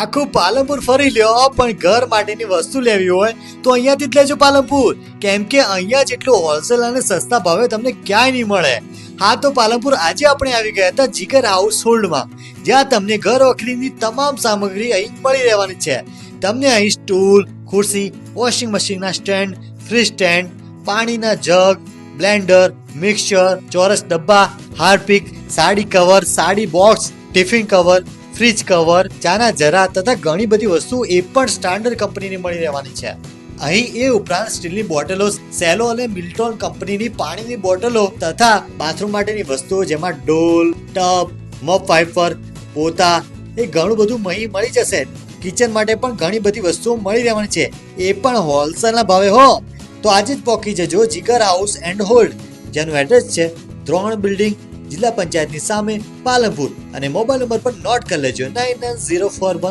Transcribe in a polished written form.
આખું પાલનપુર ફરી લ્યો, પણ ઘર માટેની વસ્તુ લેવી હોય તો અહીંયાથી જ લેજો પાલનપુર, કેમ કે અહીંયા જેટલું હોલસેલ અને સસ્તા ભાવે તમને ક્યાંય નહીં મળે. હા, તો પાલનપુર આજે આપણે આવી ગયા હતા જીગર હાઉસ હોલ્ડમાં, જ્યાં તમને ઘર વખરીની તમામ સામગ્રી અહીં મળી રહેવાની છે. તમને અહીં સ્ટૂલ, ખુરશી, વોશિંગ મશીનના સ્ટેન્ડ, ફ્રીજ સ્ટેન્ડ, પાણીના જગ, બ્લેન્ડર, મિક્સચર, ચોરસ ડબ્બા, Harpic, sari cover, sari box, tiffin cover, fridge cover, ચાના જરા તથા ઘણી બધી વસ્તુઓ એ પણ સ્ટાન્ડર્ડ કંપનીની મળી રહેવાની છે. અહીં એ ઉપરાંત સ્ટીલની બોટલો, સેલો અને મિલ્ટોન કંપનીની પાણીની બોટલો તથા બાથરૂમ માટેની વસ્તુઓ જેમાં ડોલ, ટબ, મોપ વાઇપર, પોતા એ ઘણું બધું અહીં મળી જશે. કિચન માટે પણ ઘણી બધી વસ્તુઓ મળી રહેવાની છે, એ પણ હોલસેલના ભાવે હો. તો આજે જ પહોંચી જજો જીગર હાઉસ એન્ડ હોલ્ડ, જેનું એડ્રેસ છે 3 બિલ્ડિંગ, જિલ્લા પંચાયતની સામે, પાલનપુર. અને મોબાઈલ નંબર પર નોટ કરી લેજો 9904